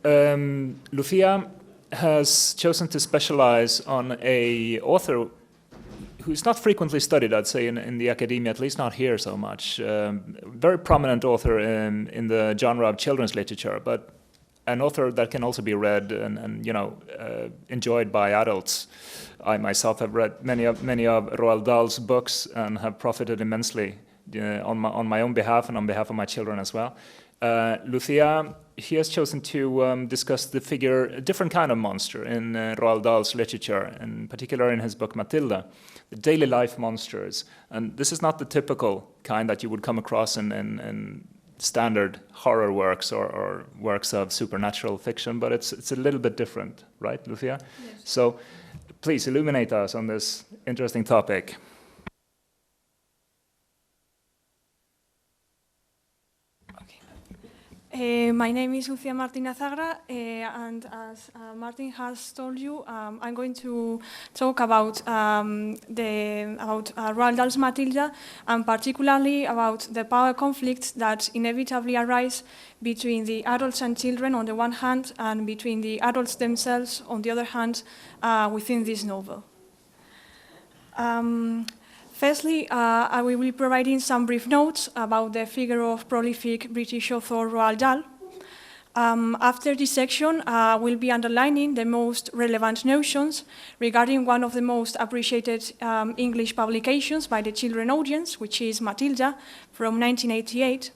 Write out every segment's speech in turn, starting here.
Lucia has chosen to specialize on a author who's not frequently studied, I'd say, in the academia, at least not here so much. Very prominent author in the genre of children's literature, but an author that can also be read and enjoyed by adults. I myself have read many of Roald Dahl's books and have profited immensely on my own behalf and on behalf of my children as well. Lucia, he has chosen to discuss the figure, a different kind of monster in Roald Dahl's literature, in particular in his book Matilda, the daily life monsters. And this is not the typical kind that you would come across in standard horror works or works of supernatural fiction, but it's a little bit different, right, Lucia? Yes. So please illuminate us on this interesting topic. My name is Lucia Martina Zagra, and as Martin has told you, I'm going to talk about Roald Dahl's Matilda, and particularly about the power conflicts that inevitably arise between the adults and children on the one hand, and between the adults themselves on the other hand, within this novel. Firstly, I will be providing some brief notes about the figure of prolific British author Roald Dahl. After this section, we'll be underlining the most relevant notions regarding one of the most appreciated English publications by the children audience, which is Matilda from 1988.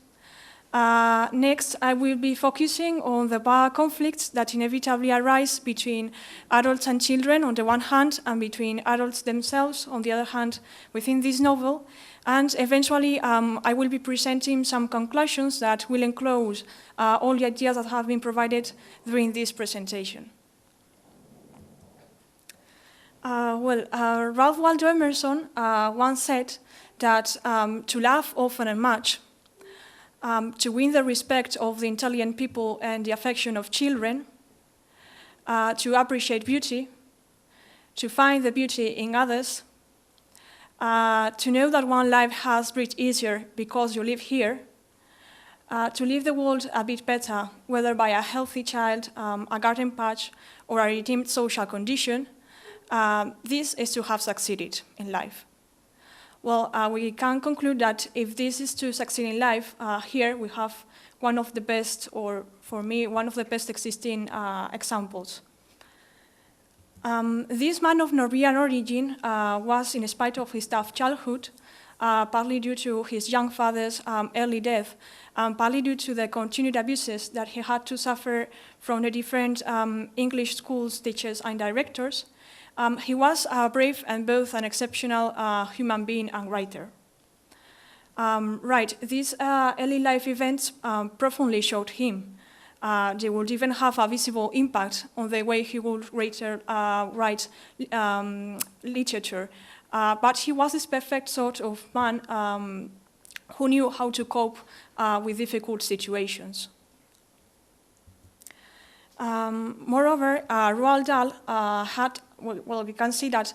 Next, I will be focusing on the power conflicts that inevitably arise between adults and children on the one hand, and between adults themselves on the other hand within this novel. And eventually, I will be presenting some conclusions that will enclose all the ideas that have been provided during this presentation. Ralph Waldo Emerson once said that to laugh often and much, to win the respect of the intelligent people and the affection of children, to appreciate beauty, to find the beauty in others, to know that one life has breathed easier because you live here, to leave the world a bit better, whether by a healthy child, a garden patch, or a redeemed social condition, this is to have succeeded in life. Well, we can conclude that if this is to succeed in life, here we have one of the best, or for me, one of the best existing examples. This man of Norwegian origin was, in spite of his tough childhood, partly due to his young father's early death, partly due to the continued abuses that he had to suffer from the different English schools, teachers, and directors. He was brave and both an exceptional human being and writer. These early life events profoundly showed him. They would even have a visible impact on the way he would write literature. But he was this perfect sort of man who knew how to cope with difficult situations. Moreover, Roald Dahl had, well, we can see that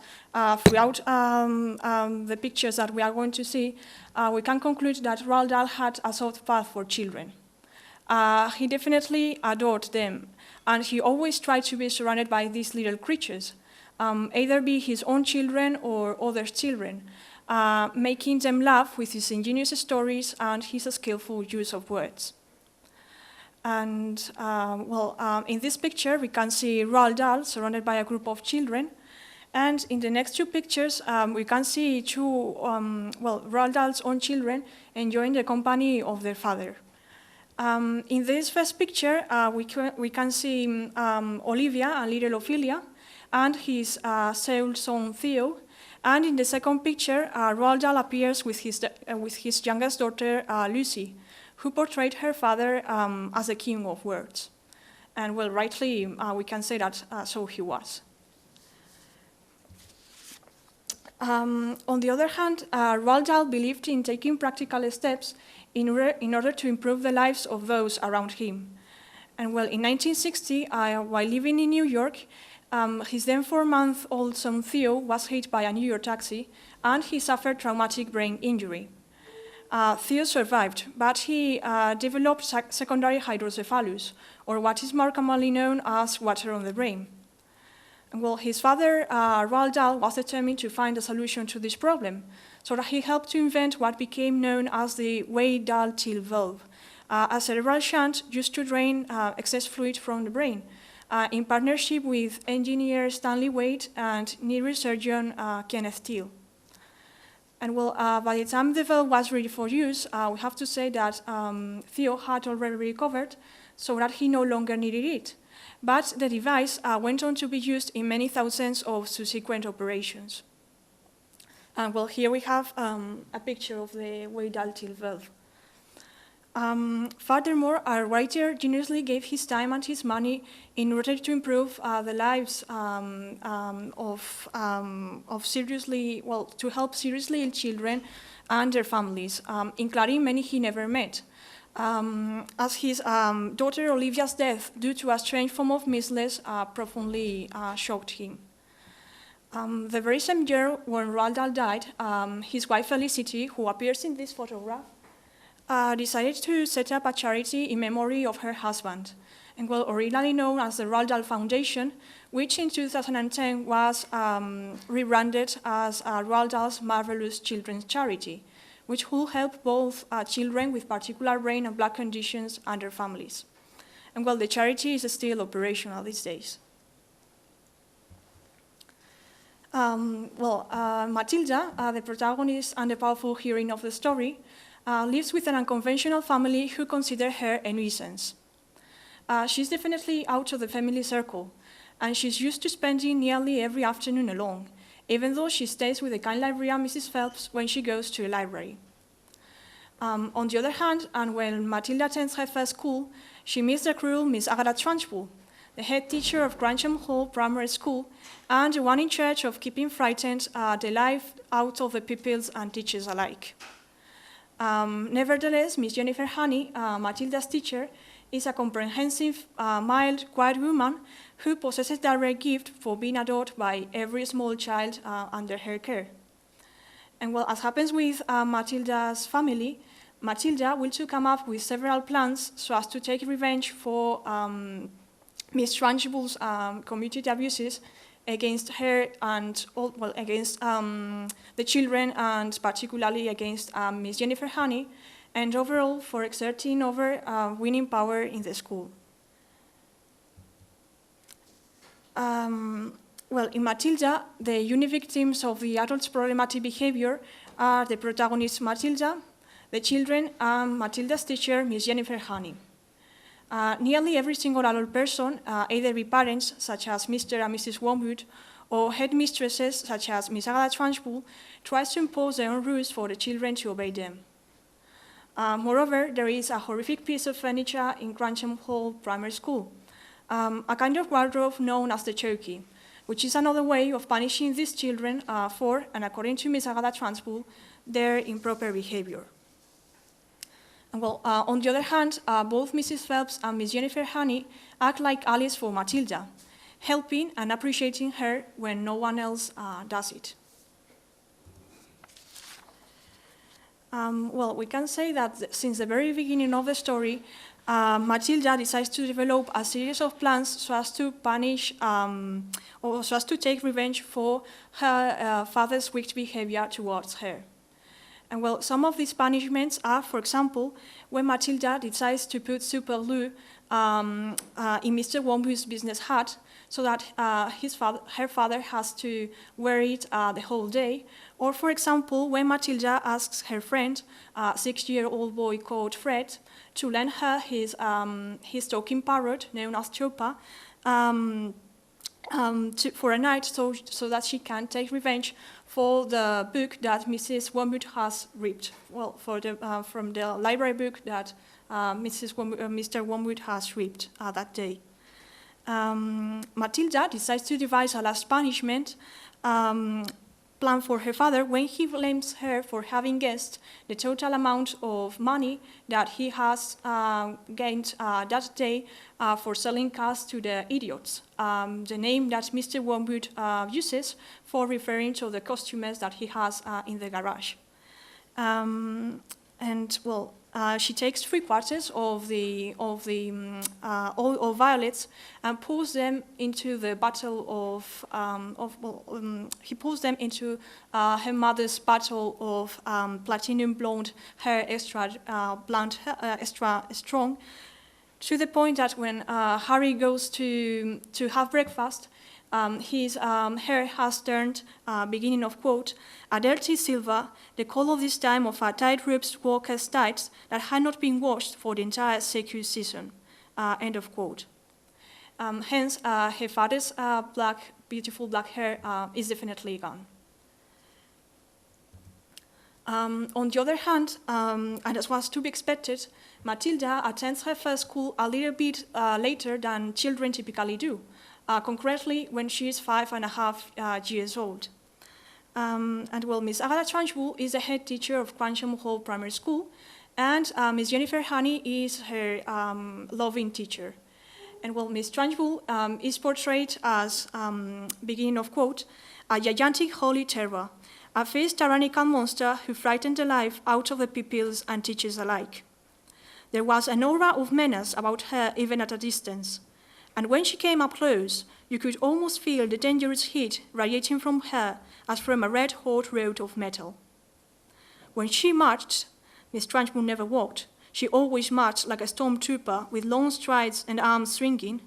throughout the pictures that we are going to see, we can conclude that Roald Dahl had a soft path for children. He definitely adored them, and he always tried to be surrounded by these little creatures, either be his own children or others' children, making them laugh with his ingenious stories and his skillful use of words. And in this picture, we can see Roald Dahl surrounded by a group of children. And in the next two pictures, we can see two, Roald Dahl's own children enjoying the company of their father. In this first picture, we can see Olivia and little Ophelia and his sole son Theo. And in the second picture, Roald Dahl appears with his youngest daughter, Lucy, who portrayed her father as the king of words. And well, rightly, we can say that so he was. On the other hand, Roald Dahl believed in taking practical steps in order to improve the lives of those around him. And well, in 1960, while living in New York, his then 4-month-old son Theo was hit by a New York taxi, and he suffered traumatic brain injury. Theo survived, but he developed secondary hydrocephalus, or what is more commonly known as water on the brain. And well, his father, Roald Dahl, was determined to find a solution to this problem, so that he helped to invent what became known as the Weydal-Till valve, a cerebral shunt used to drain excess fluid from the brain, in partnership with engineer Stanley Wade and neurosurgeon Kenneth Till. And well, by the time the valve was ready for use, we have to say that Theo had already recovered, so that he no longer needed it. But the device went on to be used in many thousands of subsequent operations. And well, here we have a picture of the Weydal-Till valve. Furthermore, our writer generously gave his time and his money in order to improve the lives of seriously, well, to help seriously ill children and their families, including many he never met. As his daughter Olivia's death due to a strange form of measles profoundly shocked him. The very same year when Roald Dahl died, his wife Felicity, who appears in this photograph, decided to set up a charity in memory of her husband, and well, originally known as the Roald Dahl Foundation, which in 2010 was rebranded as Roald Dahl's Marvelous Children's Charity, which will help both children with particular brain and blood conditions and their families. And well, the charity is still operational these days. Matilda, the protagonist and the powerful heroine of the story, lives with an unconventional family who consider her a nuisance. She's definitely out of the family circle, and she's used to spending nearly every afternoon alone, even though she stays with the kind librarian Mrs. Phelps when she goes to a library. On the other hand, and when Matilda attends her first school, she meets the cruel Miss Agatha Trunchbull, the head teacher of Grantham Hall Primary School, and the one in charge of keeping frightened the life out of the pupils and teachers alike. Nevertheless, Miss Jennifer Honey, Matilda's teacher, is a comprehensive, mild, quiet woman who possesses the rare gift for being adored by every small child under her care. And well, as happens with Matilda's family, Matilda will to come up with several plans so as to take revenge for Miss Trunchbull's committed abuses against her and against the children, and particularly against Miss Jennifer Honey, and overall for exerting over winning power in the school. In Matilda, the unique victims of the adults' problematic behavior are the protagonist Matilda, the children, and Matilda's teacher, Miss Jennifer Honey. Nearly every single adult person, either be parents, such as Mr. and Mrs. Wormwood, or headmistresses, such as Miss Agatha Trunchbull, tries to impose their own rules for the children to obey them. Moreover, there is a horrific piece of furniture in Grantham Hall Primary School, a kind of wardrobe known as the Chokey, which is another way of punishing these children for, and according to Miss Agatha Trunchbull, their improper behavior. On the other hand, both Mrs. Phelps and Miss Jennifer Honey act like Alice for Matilda, helping and appreciating her when no one else does it. We can say that since the very beginning of the story, Matilda decides to develop a series of plans so as to punish or so as to take revenge for her father's wicked behavior towards her. And some of these punishments are, for example, when Matilda decides to put super glue in Mr. Wormwood's business hat so that her father has to wear it the whole day. Or, for example, when Matilda asks her friend, a 6-year-old boy called Fred, to lend her his talking parrot known as Chopa for a night so that she can take revenge for the book that Mrs. Wormwood has ripped, from the library book that Mr. Wormwood has ripped that day. Matilda decides to devise a last punishment plan for her father when he blames her for having guessed the total amount of money that he has gained that day for selling cars to the idiots, the name that Mr. Wormwood uses for referring to the customers that he has in the garage. and well, she takes 3/4 of the oil of violets and pours them into the bottle he pours them into her mother's bottle of platinum blonde hair, extra blonde hair, extra strong, to the point that when Harry goes to have breakfast, his hair has turned, beginning of quote, a dirty silver, the color this time of a tightrope walker's tights that had not been washed for the entire circus season, end of quote. Hence, her father's beautiful black hair is definitely gone. On the other hand, and as was to be expected, Matilda attends her first school a little bit later than children typically do, concretely when she is 5.5 years old. And well, Miss Agatha Trunchbull is the head teacher of Cransham Hall Primary School, and Miss Jennifer Honey is her loving teacher. And well, Miss Trunchbull is portrayed as, beginning of quote, a gigantic holy terror, a fierce tyrannical monster who frightened the life out of the pupils and teachers alike. There was an aura of menace about her even at a distance, and when she came up close, you could almost feel the dangerous heat radiating from her as from a red-hot rod of metal. When she marched, Miss Trunchbull never walked. She always marched like a stormtrooper with long strides and arms swinging.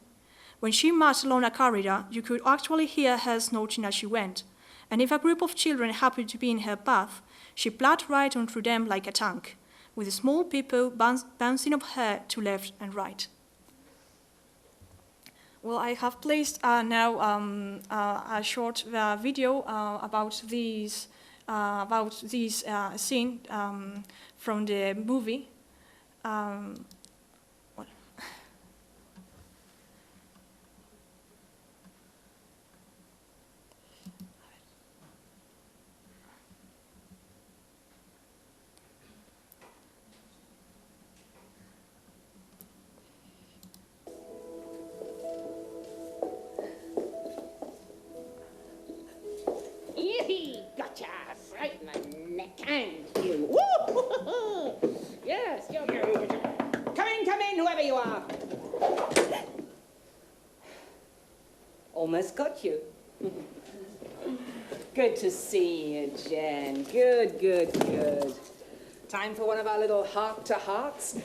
When she marched along a corridor, you could actually hear her snorting as she went, and if a group of children happened to be in her path, she plowed right on through them like a tank, with small people bouncing off her to left and right. Well, I have placed now a short video about this scene from the movie. Gotcha! Right in the neck and you. Woo! Yes, you're good. Come in, whoever you are. Almost got you. Good to see you, Jen. Good. Time for one of our little heart-to-hearts?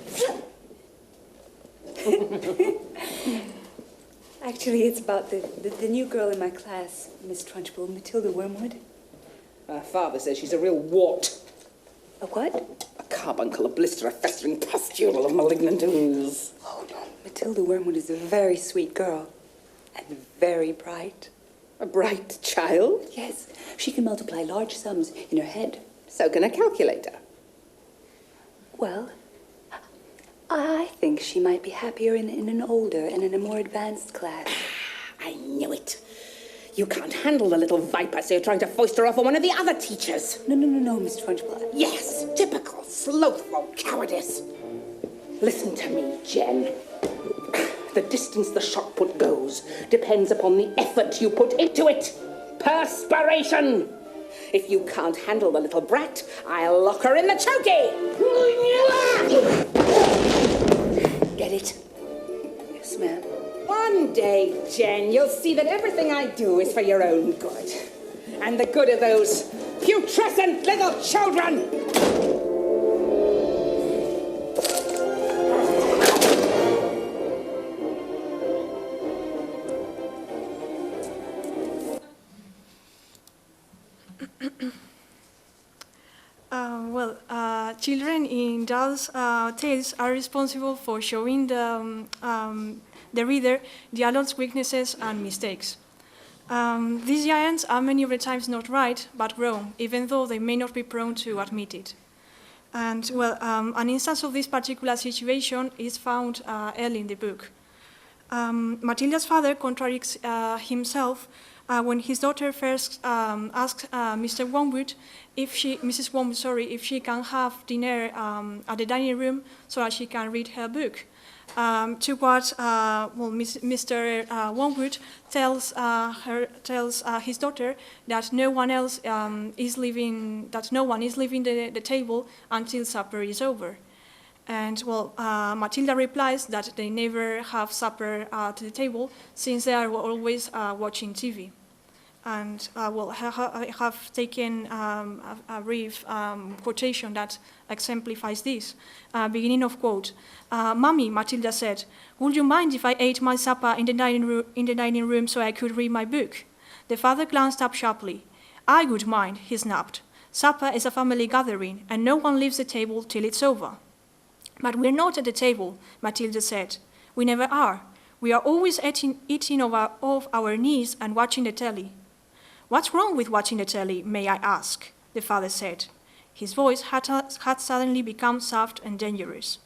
Actually, it's about the new girl in my class, Miss Trunchbull, Matilda Wormwood. Her father says she's a real wart. A what? A carbuncle, a blister, a festering pustule of malignant ooze. Oh, no. Matilda Wormwood is a very sweet girl. And very bright. A bright child? Yes, she can multiply large sums in her head. So can a calculator. Well, I think she might be happier in an older and in a more advanced class. I knew it. You can't handle the little viper, so you're trying to foist her off on one of the other teachers. No, Miss Trunchbull. Yes, typical slothful cowardice. Listen to me, Jen. The distance the shot put goes depends upon the effort you put into it. Perspiration. If you can't handle the little brat, I'll lock her in the chokey. Get it? Yes, ma'am. One day, Jen, you'll see that everything I do is for your own good. And the good of those putrescent little children. Children in Dahl's tales are responsible for showing the reader the adult's weaknesses and mistakes. These giants are many of the times not right, but wrong, even though they may not be prone to admit it. And, well, an instance of this particular situation is found early in the book. Matilda's father contradicts himself when his daughter first asks Mrs. Wormwood, if she can have dinner at the dining room so that she can read her book. To what Mr. Wormwood tells his daughter that no one is leaving the table until supper is over. And Matilda replies that they never have supper to the table since they are always watching TV. And I have taken a brief quotation that exemplifies this. Beginning of quote, "Mommy," Matilda said, "would you mind if I ate my supper in the dining room so I could read my book?" The father glanced up sharply. "I would mind," he snapped. "Supper is a family gathering, and no one leaves the table till it's over." "But we're not at the table," Matilda said. "We never are. We are always eating off our knees and watching the telly." "What's wrong with watching the telly, may I ask?" the father said. His voice had suddenly become soft and dangerous.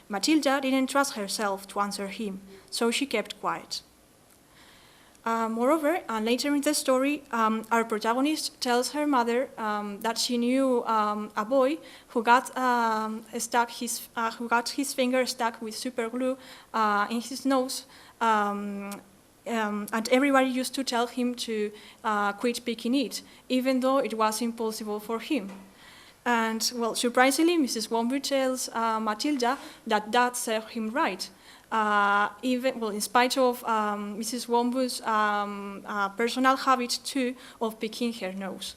Matilda didn't trust herself to answer him, so she kept quiet. Moreover, later in the story, our protagonist tells her mother that she knew a boy who got his finger stuck with super glue in his nose, and everybody used to tell him to quit picking it, even though it was impossible for him. And, surprisingly, Mrs. Wormwood tells Matilda that served him right. In spite of Mrs. Wormwood's personal habit, too, of picking her nose.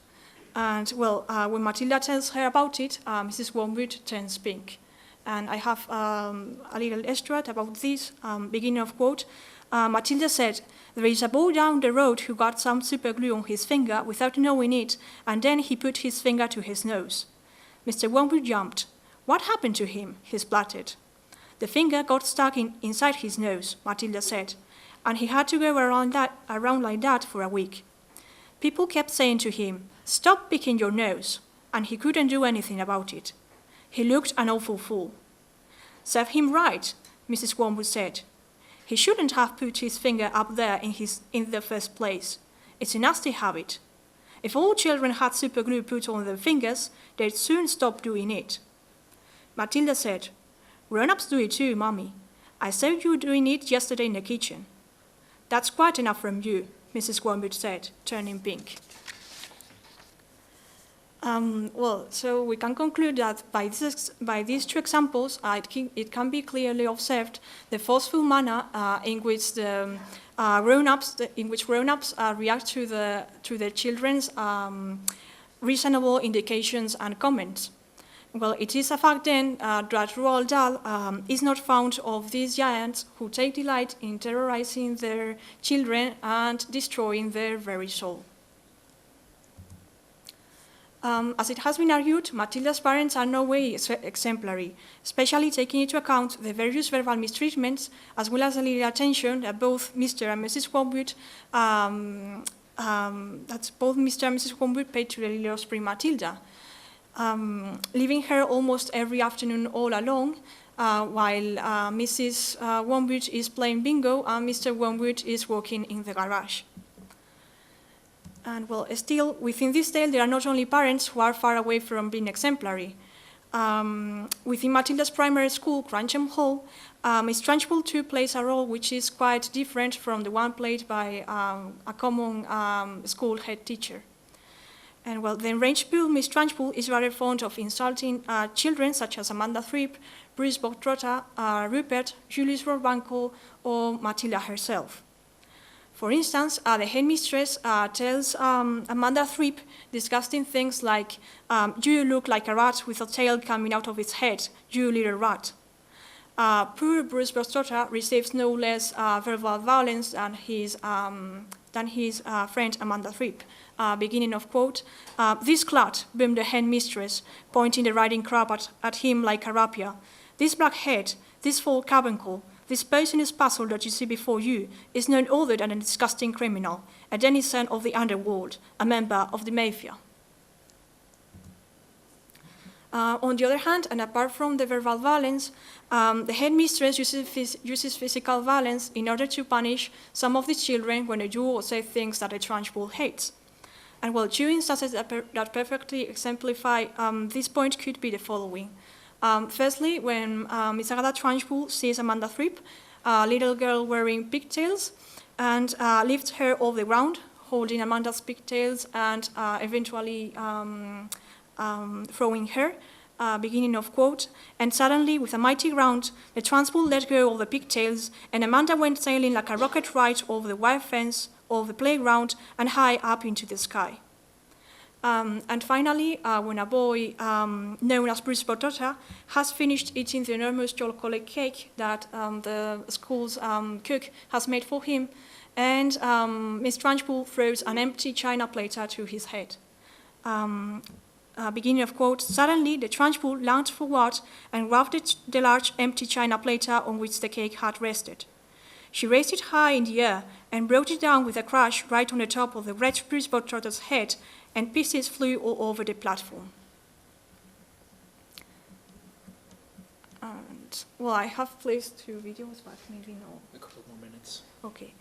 And, when Matilda tells her about it, Mrs. Wormwood turns pink. And I have a little extract about this, beginning of quote. Matilda said, "There is a boy down the road who got some super glue on his finger without knowing it, and then he put his finger to his nose." Mr. Wormwood jumped. "What happened to him?" he spluttered. "The finger got stuck inside his nose," Matilda said, "and he had to go around like that for a week. People kept saying to him, 'Stop picking your nose,' and he couldn't do anything about it. He looked an awful fool." "Serve him right," Mrs. Wormwood said. "He shouldn't have put his finger up there in the first place. It's a nasty habit. If all children had super glue put on their fingers, they'd soon stop doing it." Matilda said, "Grown-ups do it too, Mommy. I saw you doing it yesterday in the kitchen." "That's quite enough from you," Mrs. Wormwood said, turning pink. So we can conclude that by these two examples, it can be clearly observed the forceful manner in which grown-ups react to their children's reasonable indications and comments. It is a fact then that Roald Dahl is not fond of these giants who take delight in terrorizing their children and destroying their very soul. As it has been argued, Matilda's parents are no way exemplary, especially taking into account the various verbal mistreatments, as well as the little attention that both Mr. and Mrs. Wormwood paid to the little offspring Matilda, leaving her almost every afternoon all alone, while Mrs. Wormwood is playing bingo and Mr. Wormwood is working in the garage. And still, within this tale, there are not only parents who are far away from being exemplary. Within Matilda's primary school, Crunchem Hall, Miss Trunchbull too plays a role which is quite different from the one played by a common school head teacher. And the enraged Miss Trunchbull is rather fond of insulting children such as Amanda Thripp, Bruce Bogtrotter, Rupert, Julius Rohrbankel, or Matilda herself. For instance, the headmistress tells Amanda Thripp disgusting things like, "You look like a rat with a tail coming out of its head, you little rat." Poor Bruce Bogtrotter receives no less verbal violence than his friend Amanda Thripp. Beginning of quote, "This clod," boomed the headmistress, pointing the riding crop at him like a rapier. "This blackhead, this foul carbuncle, this poisonous puzzle that you see before you is none other than a disgusting criminal, a denizen of the underworld, a member of the mafia." On the other hand, and apart from the verbal violence, the headmistress uses physical violence in order to punish some of the children when they do or say things that the Trunchbull hates. And well, two instances that perfectly exemplify this point could be the following. Firstly, when Miss Agatha Trunchbull sees Amanda Thripp, a little girl wearing pigtails, and lifts her off the ground, holding Amanda's pigtails and eventually throwing her, beginning of quote, and suddenly, with a mighty ground, the Trunchbull let go of the pigtails, and Amanda went sailing like a rocket right over the wire fence of the playground and high up into the sky. And finally, when a boy known as Bruce Botota has finished eating the enormous chocolate cake that the school's cook has made for him, and Miss Trunchbull throws an empty china platter to his head. Beginning of quote, suddenly the Trunchbull lunged forward and grabbed the large empty china platter on which the cake had rested. She raised it high in the air and brought it down with a crash right on the top of the red Bruce Botota's head, and pieces flew all over the platform. And, well, I have placed 2 videos, but maybe no. A couple more minutes. Okay.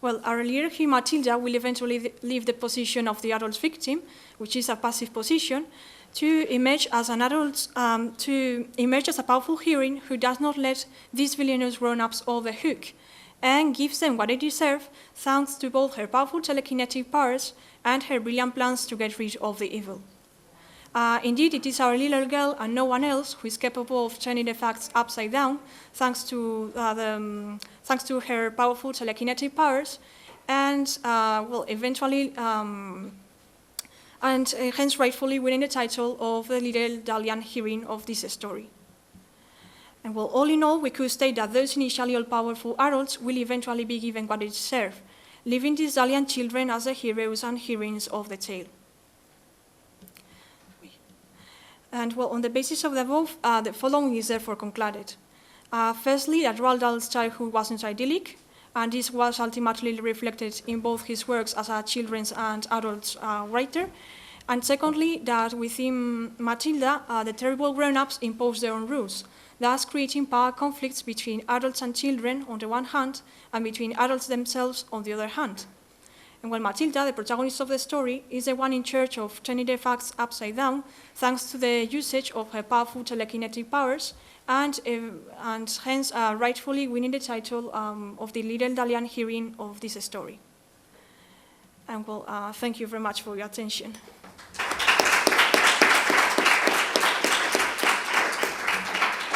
Well, our leader here, Matilda, will eventually leave the position of the adult victim, which is a passive position, to emerge as an adult, to emerge as a powerful heroine who does not let these villainous grown-ups off the hook, and gives them what they deserve, thanks to both her powerful telekinetic powers and her brilliant plans to get rid of the evil. Indeed, it is our little girl and no one else who is capable of turning the facts upside down, thanks to her powerful telekinetic powers, and well, eventually, and hence rightfully winning the title of the little Dalian heroine of this story. And well, all in all, we could state that those initially all-powerful adults will eventually be given what they deserve, leaving these Dalian children as the heroes and heroines of the tale. And well, on the basis of the above, the following is therefore concluded. Firstly, that Roald Dahl's childhood wasn't idyllic, and this was ultimately reflected in both his works as a children's and adult writer. And secondly, that within Matilda, the terrible grown-ups imposed their own rules, thus creating power conflicts between adults and children on the one hand, and between adults themselves on the other hand. And while Matilda, the protagonist of the story, is the one in charge of turning the facts upside down, thanks to the usage of her powerful telekinetic powers, and hence rightfully winning the title of the little Dalian heroine of this story. And well, thank you very much for your attention.